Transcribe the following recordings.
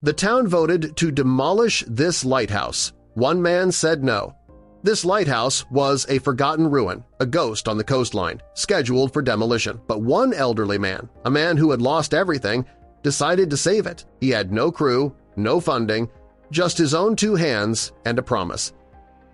The town voted to demolish this lighthouse. One man said no. This lighthouse was a forgotten ruin, a ghost on the coastline, scheduled for demolition. But one elderly man, a man who had lost everything, decided to save it. He had no crew, no funding, just his own 2 hands and a promise.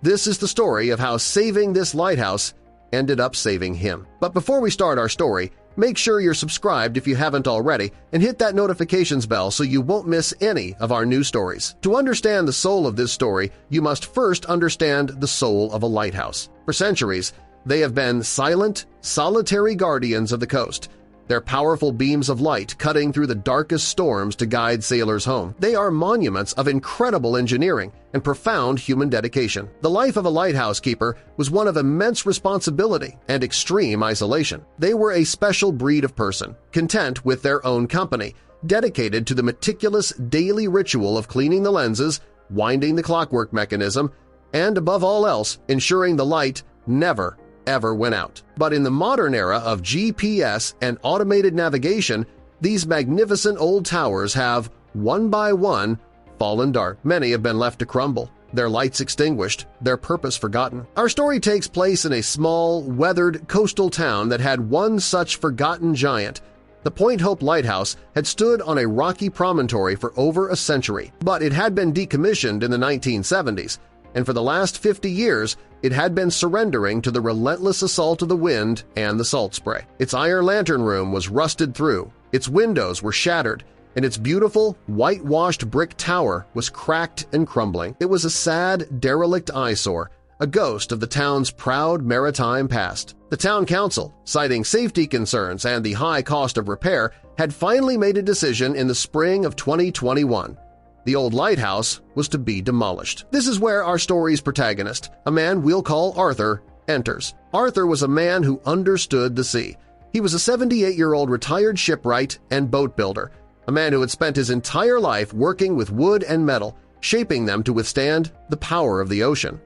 This is the story of how saving this lighthouse ended up saving him. But before we start our story, make sure you're subscribed if you haven't already and hit that notifications bell so you won't miss any of our new stories. To understand the soul of this story, you must first understand the soul of a lighthouse. For centuries, they have been silent, solitary guardians of the coast, their powerful beams of light cutting through the darkest storms to guide sailors home. They are monuments of incredible engineering and profound human dedication. The life of a lighthouse keeper was one of immense responsibility and extreme isolation. They were a special breed of person, content with their own company, dedicated to the meticulous daily ritual of cleaning the lenses, winding the clockwork mechanism, and above all else, ensuring the light never ever went out. But in the modern era of GPS and automated navigation, these magnificent old towers have, one by one, fallen dark. Many have been left to crumble, their lights extinguished, their purpose forgotten. Our story takes place in a small, weathered coastal town that had one such forgotten giant. The Point Hope Lighthouse had stood on a rocky promontory for over a century, but it had been decommissioned in the 1970s, and for the last 50 years it had been surrendering to the relentless assault of the wind and the salt spray. Its iron lantern room was rusted through, its windows were shattered, and its beautiful, whitewashed brick tower was cracked and crumbling. It was a sad, derelict eyesore, a ghost of the town's proud maritime past. The town council, citing safety concerns and the high cost of repair, had finally made a decision in the spring of 2021. The old lighthouse was to be demolished. This is where our story's protagonist, a man we'll call Arthur, enters. Arthur was a man who understood the sea. He was a 78-year-old retired shipwright and boat builder, a man who had spent his entire life working with wood and metal, shaping them to withstand the power of the ocean.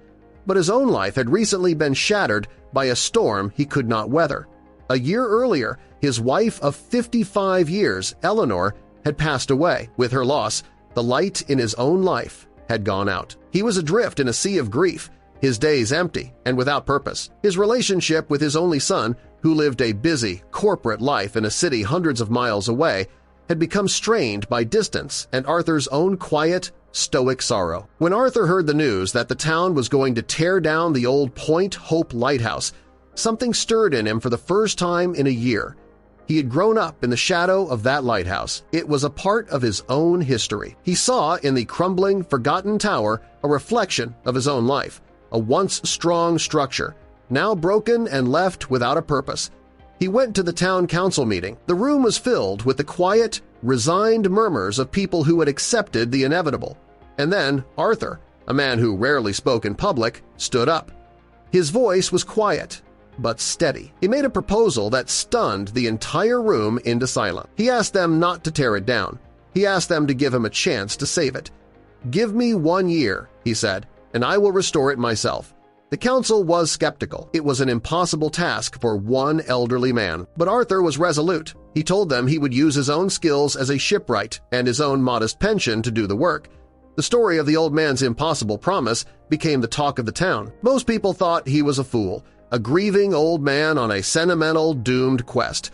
But his own life had recently been shattered by a storm he could not weather. A year earlier, his wife of 55 years, Eleanor, had passed away. With her loss, the light in his own life had gone out. He was adrift in a sea of grief, his days empty and without purpose. His relationship with his only son, who lived a busy, corporate life in a city hundreds of miles away, had become strained by distance and Arthur's own quiet, stoic sorrow. When Arthur heard the news that the town was going to tear down the old Point Hope Lighthouse, something stirred in him for the first time in a year. He had grown up in the shadow of that lighthouse. It was a part of his own history. He saw in the crumbling, forgotten tower a reflection of his own life, a once strong structure, now broken and left without a purpose. He went to the town council meeting. The room was filled with the quiet, resigned murmurs of people who had accepted the inevitable. And then Arthur, a man who rarely spoke in public, stood up. His voice was quiet but steady. He made a proposal that stunned the entire room into silence. He asked them not to tear it down. He asked them to give him a chance to save it. "Give me 1 year," he said, "and I will restore it myself." The council was skeptical. It was an impossible task for one elderly man. But Arthur was resolute. He told them he would use his own skills as a shipwright and his own modest pension to do the work. The story of the old man's impossible promise became the talk of the town. Most people thought he was a fool, a grieving old man on a sentimental, doomed quest.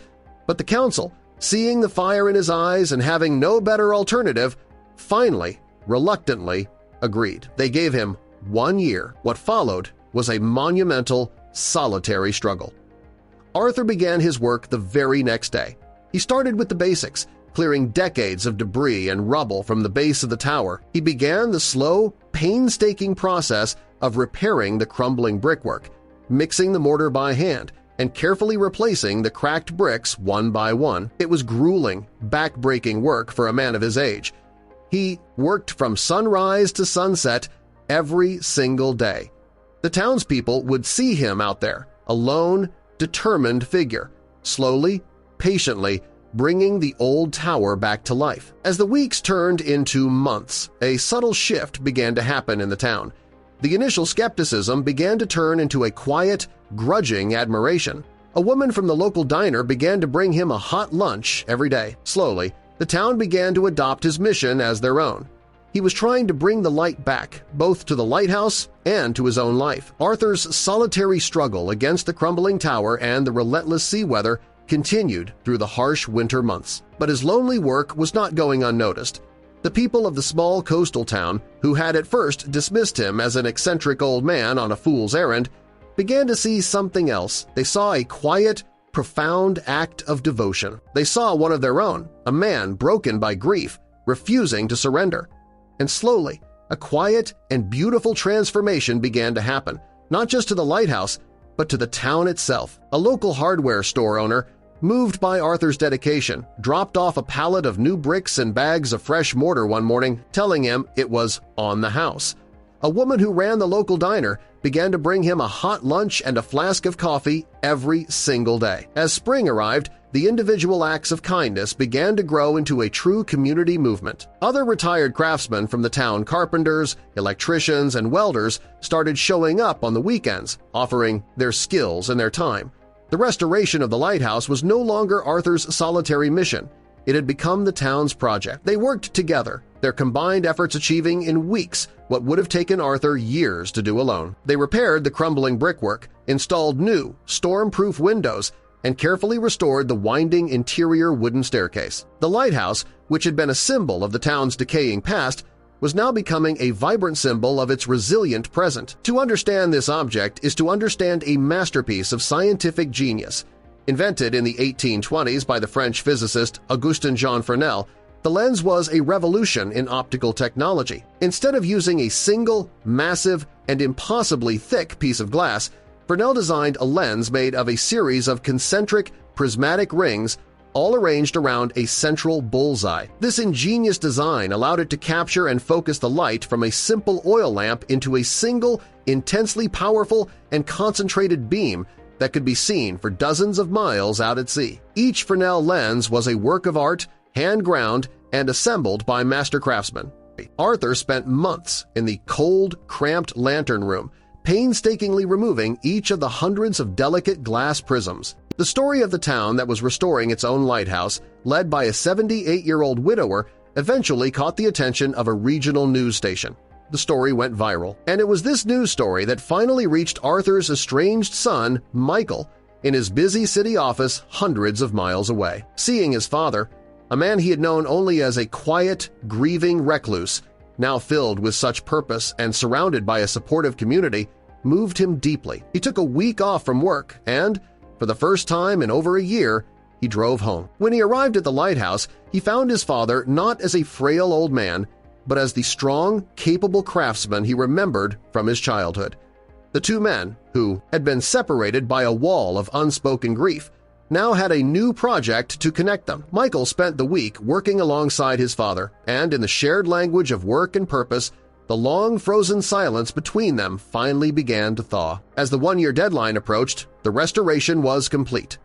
But the council, seeing the fire in his eyes and having no better alternative, finally, reluctantly, agreed. They gave him 1 year. What followed was a monumental, solitary struggle. Arthur began his work the very next day. He started with the basics, clearing decades of debris and rubble from the base of the tower. He began the slow, painstaking process of repairing the crumbling brickwork, mixing the mortar by hand, and carefully replacing the cracked bricks one by one. It was grueling, back-breaking work for a man of his age. He worked from sunrise to sunset every single day. The townspeople would see him out there, a lone, determined figure, slowly, patiently bringing the old tower back to life. As the weeks turned into months, a subtle shift began to happen in the town. The initial skepticism began to turn into a quiet, grudging admiration. A woman from the local diner began to bring him a hot lunch every day. Slowly, The town began to adopt his mission as their own. He was trying to bring the light back, both to the lighthouse and to his own life. Arthur's solitary struggle against the crumbling tower and the relentless sea weather continued through the harsh winter months. But his lonely work was not going unnoticed. The people of the small coastal town, who had at first dismissed him as an eccentric old man on a fool's errand, began to see something else. They saw a quiet, profound act of devotion. They saw one of their own, a man broken by grief, refusing to surrender. And slowly, a quiet and beautiful transformation began to happen, not just to the lighthouse, but to the town itself. A local hardware store owner, moved by Arthur's dedication, dropped off a pallet of new bricks and bags of fresh mortar one morning, telling him it was on the house. A woman who ran the local diner began to bring him a hot lunch and a flask of coffee every single day. As spring arrived, the individual acts of kindness began to grow into a true community movement. Other retired craftsmen from the town, carpenters, electricians, and welders, started showing up on the weekends, offering their skills and their time. The restoration of the lighthouse was no longer Arthur's solitary mission. It had become the town's project. They worked together, their combined efforts achieving in weeks what would have taken Arthur years to do alone. They repaired the crumbling brickwork, installed new, storm-proof windows, and carefully restored the winding interior wooden staircase. The lighthouse, which had been a symbol of the town's decaying past, was now becoming a vibrant symbol of its resilient present. To understand this object is to understand a masterpiece of scientific genius. Invented in the 1820s by the French physicist Augustin-Jean Fresnel, the lens was a revolution in optical technology. Instead of using a single, massive, and impossibly thick piece of glass, Fresnel designed a lens made of a series of concentric, prismatic rings all arranged around a central bullseye. This ingenious design allowed it to capture and focus the light from a simple oil lamp into a single, intensely powerful and concentrated beam that could be seen for dozens of miles out at sea. Each Fresnel lens was a work of art, hand-ground, and assembled by master craftsmen. Arthur spent months in the cold, cramped lantern room, painstakingly removing each of the hundreds of delicate glass prisms. The story of the town that was restoring its own lighthouse, led by a 78-year-old widower, eventually caught the attention of a regional news station. The story went viral, and it was this news story that finally reached Arthur's estranged son, Michael, in his busy city office hundreds of miles away. Seeing his father, a man he had known only as a quiet, grieving recluse, now filled with such purpose and surrounded by a supportive community, moved him deeply. He took a week off from work and, for the first time in over a year, he drove home. When he arrived at the lighthouse, he found his father not as a frail old man, but as the strong, capable craftsman he remembered from his childhood. The two men, who had been separated by a wall of unspoken grief, now had a new project to connect them. Michael spent the week working alongside his father, and in the shared language of work and purpose, the long-frozen silence between them finally began to thaw. As the one-year deadline approached, the restoration was complete.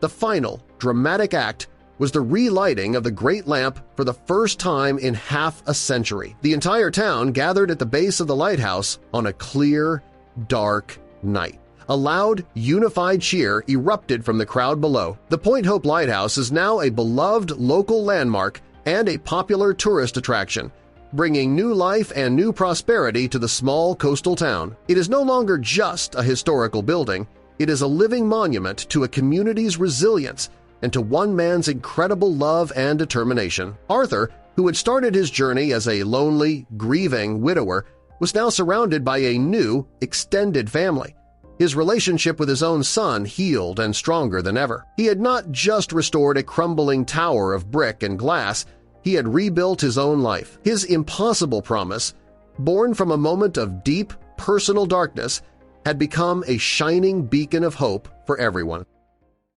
The final, dramatic act was the relighting of the Great Lamp for the first time in half a century. The entire town gathered at the base of the lighthouse on a clear, dark night. A loud, unified cheer erupted from the crowd below. The Point Hope Lighthouse is now a beloved local landmark and a popular tourist attraction, bringing new life and new prosperity to the small coastal town. It is no longer just a historical building, it is a living monument to a community's resilience and to one man's incredible love and determination. Arthur, who had started his journey as a lonely, grieving widower, was now surrounded by a new, extended family. His relationship with his own son healed and stronger than ever. He had not just restored a crumbling tower of brick and glass, he had rebuilt his own life. His impossible promise, born from a moment of deep, personal darkness, had become a shining beacon of hope for everyone.